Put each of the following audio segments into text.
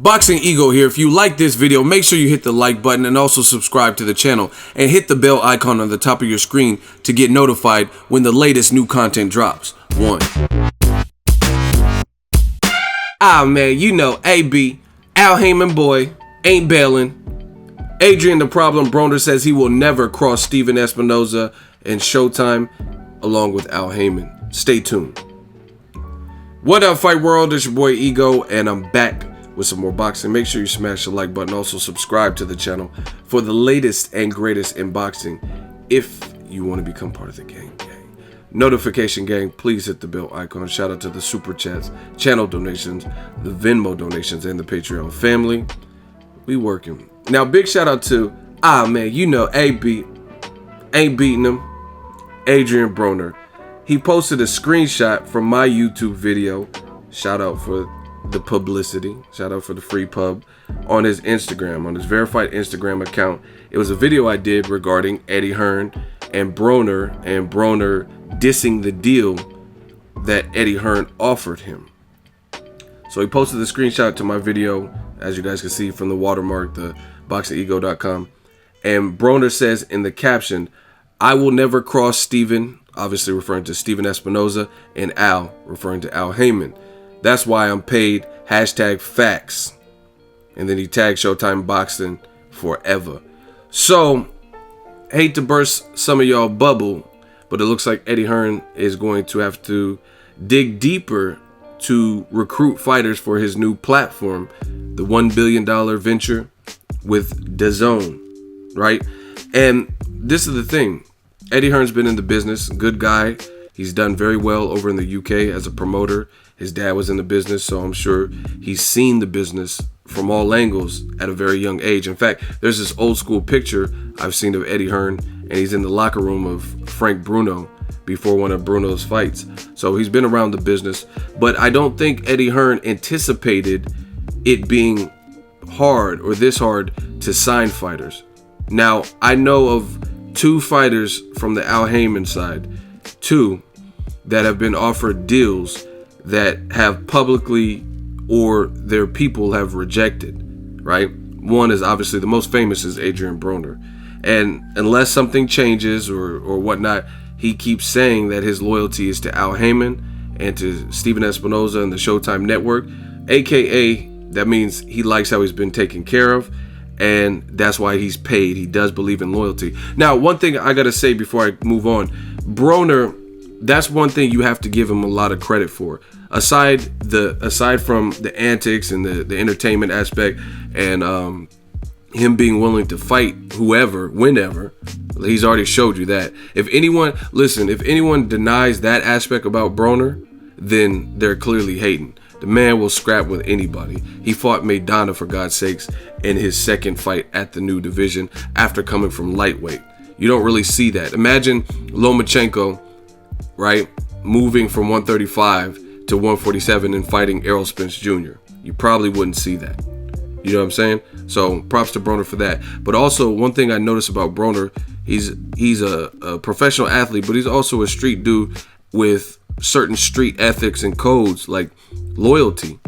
Boxingego here. If you like this video, make sure you hit the like button and also subscribe to the channel and hit the bell icon on the top of your screen to get notified when the latest new content drops. Man, you know, AB, Al Haymon boy, ain't bailing. Adrian the Problem Broner says he will never cross Steven Espinoza and Showtime along with Al Haymon. Stay tuned. What up, Fight World? It's your boy Ego, and I'm back with some more boxing. Make sure you smash the like button. Also subscribe to the channel for the latest and greatest in boxing if you want to become part of the gang. Notification gang, please hit the bell icon. Shout out to the super chats, channel donations, the Venmo donations, and the Patreon family. We working. Now, big shout out to, man, you know, AB, ain't beating him, Adrian Broner. He posted a screenshot from my YouTube video. Shout out for the publicity. Shout out for the free pub on his Instagram, on his verified Instagram account. It was a video I did regarding Eddie Hearn and Broner dissing the deal that Eddie Hearn offered him. So he posted the screenshot to my video, as you guys can see from the watermark, the boxingego.com. And Broner says in the caption, "I will never cross Steven," obviously referring to Steven Espinoza, and Al, referring to Al Haymon. "That's why I'm paid, #facts." And then he tagged Showtime Boxing forever. So, hate to burst some of y'all bubble, but it looks like Eddie Hearn is going to have to dig deeper to recruit fighters for his new platform, the $1 billion venture with DAZN, right? And this is the thing. Eddie Hearn's been in the business, good guy. He's done very well over in the UK as a promoter. His dad was in the business, so I'm sure he's seen the business from all angles at a very young age. In fact, there's this old school picture I've seen of Eddie Hearn, and he's in the locker room of Frank Bruno before one of Bruno's fights. So he's been around the business, but I don't think Eddie Hearn anticipated it being hard or this hard to sign fighters. Now, I know of two fighters from the Al Haymon side, two that have been offered deals that have publicly or their people have rejected, right? One is obviously the most famous is Adrian Broner. And unless something changes or whatnot, he keeps saying that his loyalty is to Al Haymon and to Steven Espinoza and the Showtime Network, aka that means he likes how he's been taken care of, and that's why he's paid. He does believe in loyalty. Now, one thing I gotta say before I move on, Broner, that's one thing you have to give him a lot of credit for. Aside from the antics and the entertainment aspect and him being willing to fight whoever, whenever, he's already showed you that. If anyone denies that aspect about Broner, then they're clearly hating. The man will scrap with anybody. He fought Maidana, for God's sakes, in his second fight at the new division after coming from lightweight. You don't really see that. Imagine Lomachenko, right, moving from 135 to 147 and fighting Errol Spence Jr. You probably wouldn't see that. You know what I'm saying? So props to Broner for that. But also, one thing I noticed about Broner, he's a professional athlete, but he's also a street dude with certain street ethics and codes like loyalty.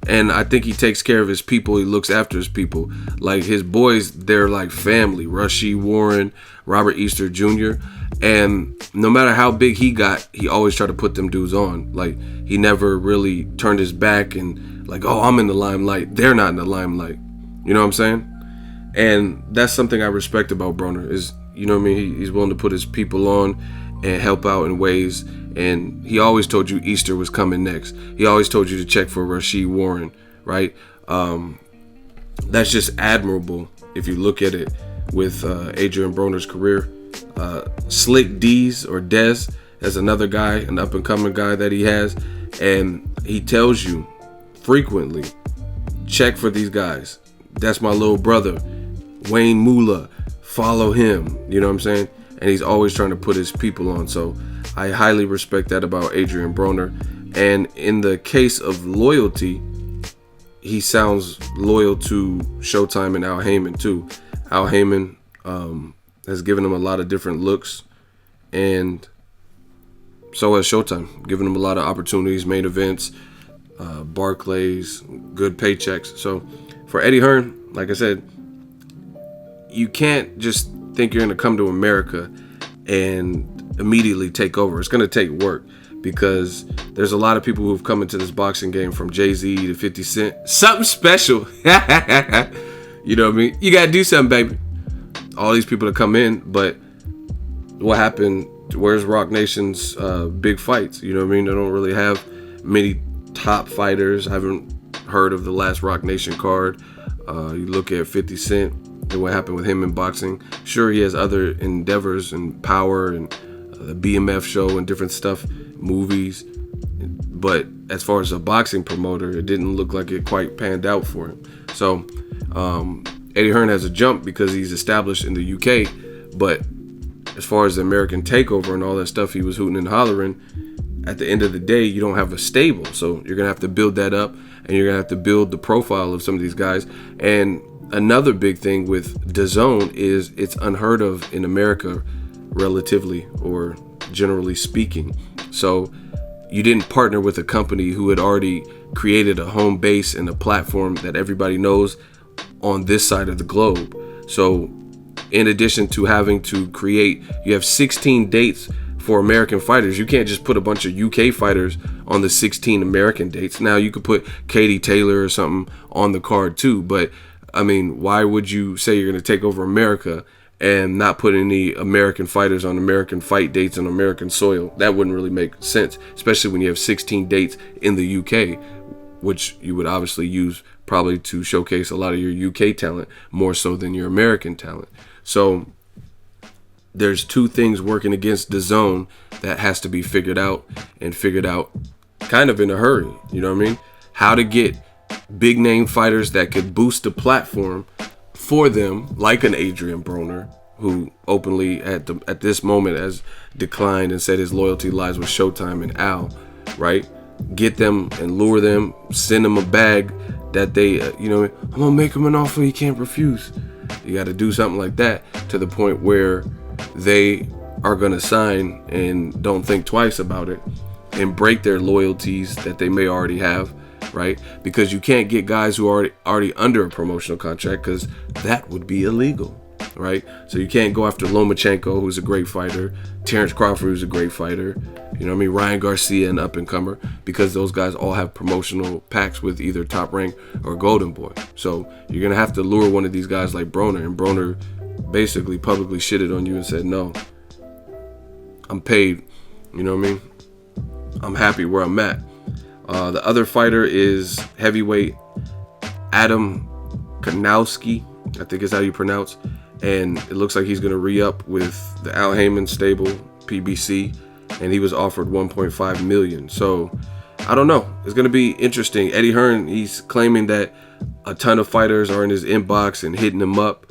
And I think he takes care of his people. He looks after his people. Like his boys, they're like family. Rasheed Warren, Robert Easter Jr. And no matter how big he got, he always tried to put them dudes on. Like he never really turned his back and like, oh, I'm in the limelight. They're not in the limelight. You know what I'm saying? And that's something I respect about Broner is, you know what I mean? He's willing to put his people on and help out in ways. And he always told you Easter was coming next. He always told you to check for Rasheed Warren, right? That's just admirable if you look at it with Adrian Broner's career. Slick D's or Dez as another guy, an up-and-coming guy that he has. And he tells you frequently, check for these guys. That's my little brother, Wayne Moolah. Follow him. You know what I'm saying? And he's always trying to put his people on. So I highly respect that about Adrian Broner. And in the case of loyalty, he sounds loyal to Showtime and Al Haymon too. Al Haymon has given him a lot of different looks, and so has Showtime, giving him a lot of opportunities, main events, Barclays, good paychecks. So for Eddie Hearn, like I said, you can't just think you're going to come to America and immediately take over. It's going to take work, because there's a lot of people who've come into this boxing game, from Jay-Z to 50 Cent. Something special. You know what I mean? You got to do something, baby. All these people to come in, but what happened? Where's Rock Nation's big fights? You know what I mean? They don't really have many top fighters. I haven't heard of the last Rock Nation card. You look at 50 Cent and what happened with him in boxing. Sure, he has other endeavors and Power and the BMF show and different stuff, movies. But as far as a boxing promoter, it didn't look like it quite panned out for him. So Eddie Hearn has a jump because he's established in the UK. But as far as the American takeover and all that stuff he was hooting and hollering, at the end of the day, you don't have a stable. So you're going to have to build that up, and you're going to have to build the profile of some of these guys. And another big thing with DAZN is it's unheard of in America, relatively or generally speaking. So you didn't partner with a company who had already created a home base and a platform that everybody knows on this side of the globe. So in addition to having to create, you have 16 dates for American fighters. You can't just put a bunch of UK fighters on the 16 American dates. Now you could put Katie Taylor or something on the card too, but I mean, why would you say you're going to take over America and not put any American fighters on American fight dates on American soil? That wouldn't really make sense, especially when you have 16 dates in the UK, which you would obviously use probably to showcase a lot of your UK talent more so than your American talent. So there's two things working against DAZN that has to be figured out, and figured out kind of in a hurry. You know what I mean? How to get big name fighters that could boost the platform for them, like an Adrian Broner, who openly at this moment has declined and said his loyalty lies with Showtime and Al, right? Get them and lure them, send them a bag that they, I'm gonna make him an offer he can't refuse. You got to do something like that to the point where they are going to sign and don't think twice about it and break their loyalties that they may already have, right? Because you can't get guys who are already under a promotional contract, because that would be illegal, right? So you can't go after Lomachenko, who's a great fighter, Terrence Crawford, who's a great fighter, Ryan Garcia, an up-and-comer, because those guys all have promotional packs with either Top Rank or Golden Boy. So you're going to have to lure one of these guys like Broner, and Broner basically publicly shitted on you and said, no, I'm paid, you know what I mean? I'm happy where I'm at. The other fighter is heavyweight Adam Kanowski, I think is how you pronounce, and it looks like he's going to re-up with the Al Haymon stable, PBC, and he was offered $1.5 million. So I don't know. It's going to be interesting. Eddie Hearn, he's claiming that a ton of fighters are in his inbox and hitting him up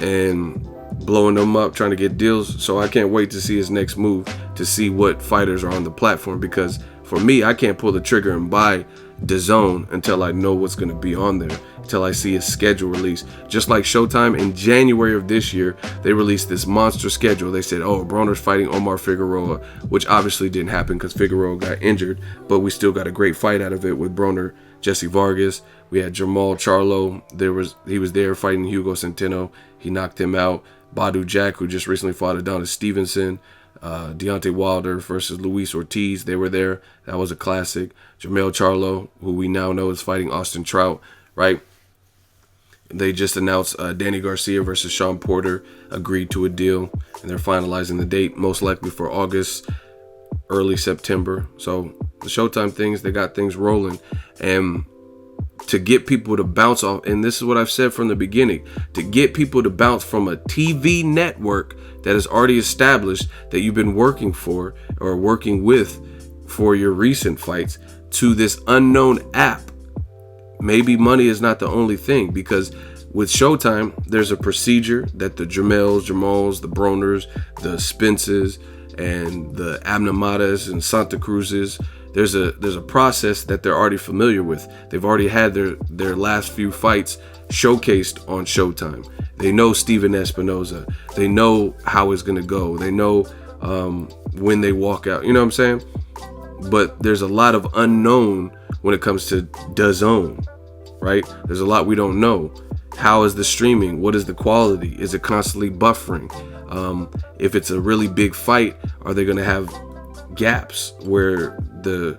and blowing them up, trying to get deals. So I can't wait to see his next move, to see what fighters are on the platform, because for me, I can't pull the trigger and buy DAZN until I know what's going to be on there, until I see his schedule release. Just like Showtime, in January of this year, they released this monster schedule. They said, Broner's fighting Omar Figueroa, which obviously didn't happen because Figueroa got injured, but we still got a great fight out of it with Broner, Jesse Vargas. We had Jamal Charlo. He was there fighting Hugo Centeno. He knocked him out. Badu Jack, who just recently fought Adonis Stevenson. Deontay Wilder versus Luis Ortiz, they were there. That was a classic. Jermell Charlo, who we now know is fighting Austin Trout, right? They just announced Danny Garcia versus Sean Porter agreed to a deal, and they're finalizing the date, most likely for August, early September. So the Showtime things, they got things rolling. And to get people to bounce off, and this is what I've said from the beginning, to get people to bounce from a TV network that is already established, that you've been working for or working with for your recent fights, to this unknown app. Maybe money is not the only thing, because with Showtime, there's a procedure that the Jamals, the Broners, the Spences, and the Abnamadas and Santa Cruzes, there's a process that they're already familiar with. They've already had their last few fights showcased on Showtime. They know Steven Espinoza. They know how it's going to go. They know when they walk out. You know what I'm saying? But there's a lot of unknown when it comes to DAZN. right? There's a lot we don't know. How is the streaming? What is the quality? Is it constantly buffering? If it's a really big fight, are they going to have gaps where the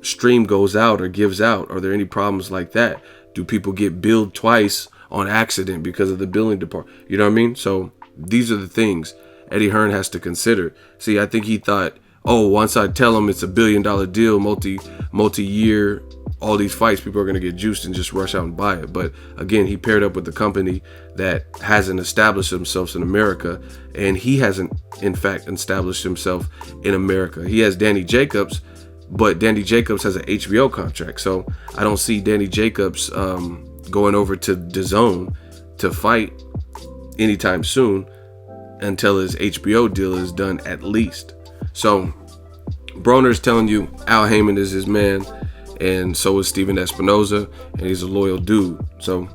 stream goes out or gives out? Are there any problems like that? Do people get billed twice on accident because of the billing department? You know what I mean? So these are the things Eddie Hearn has to consider. See, I think he thought, oh, once I tell him it's $1 billion deal, multi-year, all these fights, people are going to get juiced and just rush out and buy it. But again, he paired up with a company that hasn't established themselves in America, and he hasn't, in fact, established himself in America. He has Danny Jacobs, but Danny Jacobs has an HBO contract. So I don't see Danny Jacobs going over to DAZN to fight anytime soon until his HBO deal is done at least. So Broner's telling you Al Haymon is his man, and so is Steven Espinoza, and he's a loyal dude. So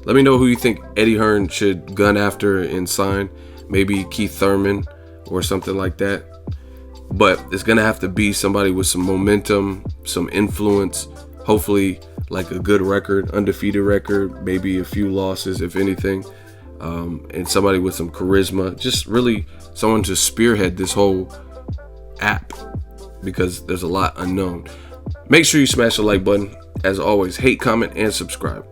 let me know who you think Eddie Hearn should gun after and sign. Maybe Keith Thurman or something like that. But it's going to have to be somebody with some momentum, some influence, hopefully like a good record, undefeated record, maybe a few losses, if anything, and somebody with some charisma. Just really someone to spearhead this whole app, because there's a lot unknown. Make sure you smash the like button. As always, hate, comment, and subscribe.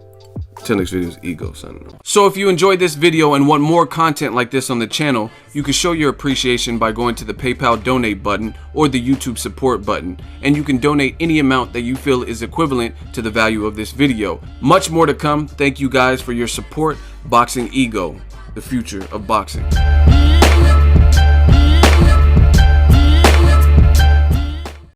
Till next video is Ego signing off. So if you enjoyed this video and want more content like this on the channel, you can show your appreciation by going to the PayPal donate button or the YouTube support button, and you can donate any amount that you feel is equivalent to the value of this video. Much more to come. Thank you guys for your support. Boxingego, the future of boxing.